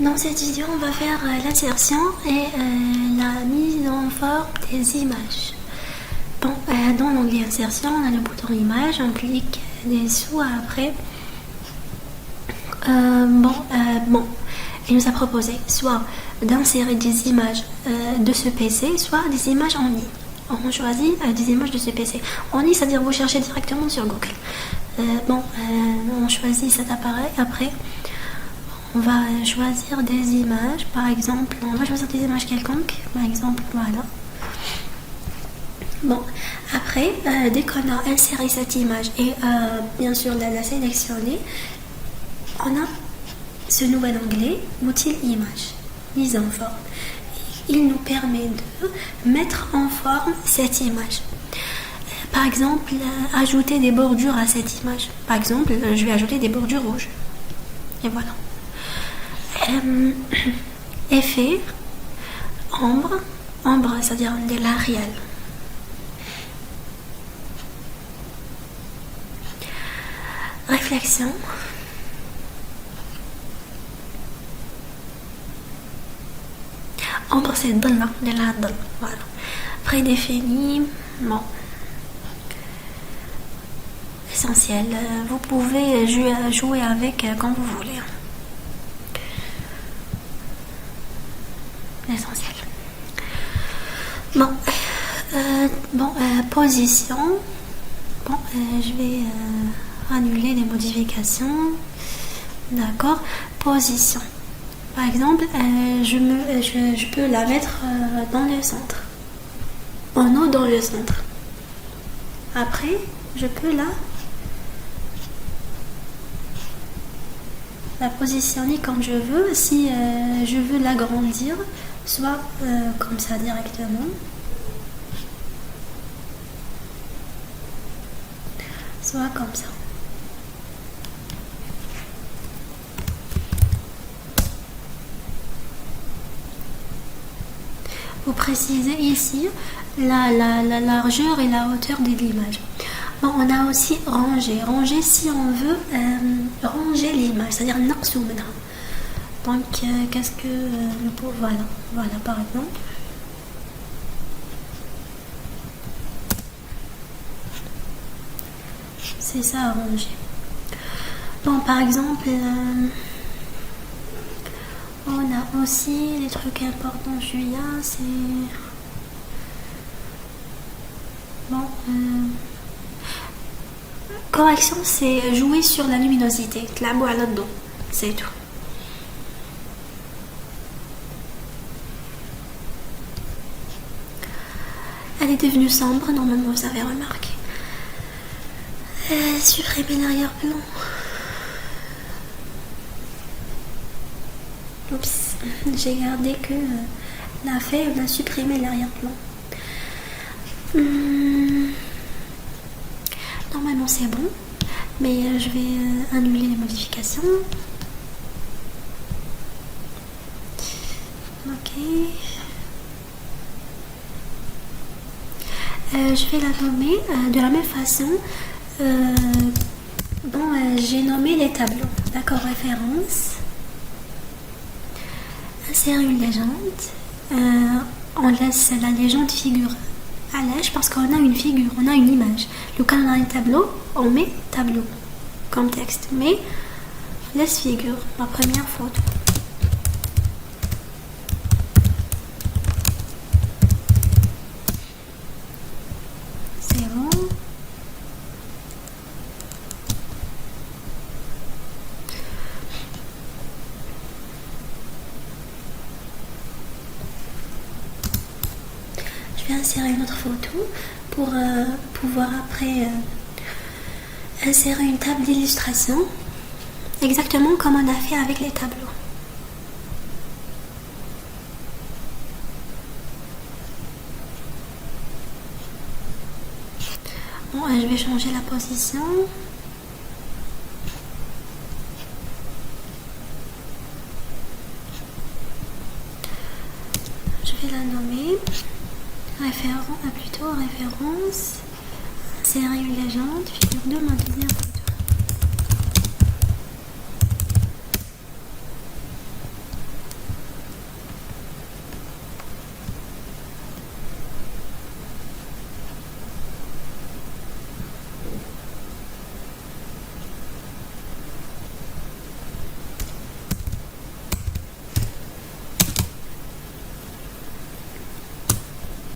Dans cette vidéo, on va faire l'insertion et la mise en forme des images. Bon, dans l'onglet insertion, on a le bouton image, on clique dessous après. Il nous a proposé soit d'insérer des images de ce PC, soit des images en ligne. On choisit des images de ce PC. En ligne, c'est-à-dire vous cherchez directement sur Google. On choisit cet appareil. Après, on va choisir des images. Par exemple, on va choisir des images quelconques. Par exemple, voilà. Bon, après, dès qu'on a inséré cette image et bien sûr la sélectionner, on a ce nouvel onglet, outil image, mise en forme. Il nous permet de mettre en forme cette image. Par exemple, ajouter des bordures à cette image. Par exemple, je vais ajouter des bordures rouges. Et voilà. Effet, ombre, c'est-à-dire de l'Arial. Réflexion. Ombre, c'est de la voilà. Prédéfini, bon. Essentiel. Vous pouvez jouer avec quand vous voulez. L'essentiel. Position. Bon, je vais annuler les modifications. D'accord. Position. Par exemple, je peux la mettre dans le centre. En haut dans le centre. Après, je peux la positionner comme je veux. Si je veux l'agrandir, soit comme ça directement, soit comme ça. Vous précisez ici la largeur et la hauteur de l'image. Bon, on a aussi ranger. Ranger si on veut ranger l'image, c'est-à-dire naqsou minha. Donc, qu'est-ce que voilà par exemple. C'est ça, ranger. Bon, par exemple, on a aussi des trucs importants, Julia, c'est... Bon, correction, c'est jouer sur la luminosité. Tlabou ala do, c'est tout. Elle est devenue sombre, normalement vous avez remarqué. Supprimer l'arrière-plan. Oups, j'ai gardé que on a supprimé l'arrière-plan. Normalement c'est bon, mais je vais annuler les modifications. Ok. Je vais la nommer de la même façon. J'ai nommé les tableaux. D'accord, référence. Insérer une légende. On laisse la légende figure à l'âge parce qu'on a une figure, on a une image. Le quand on a un tableau, on met tableau comme texte. Mais on laisse figure, ma première photo. C'est bon. Je vais insérer une autre photo pour pouvoir après insérer une table d'illustration exactement comme on a fait avec les tableaux. Bon, je vais changer la position. Je vais la nommer référence, insérer une légende, figure 2 ma deuxième.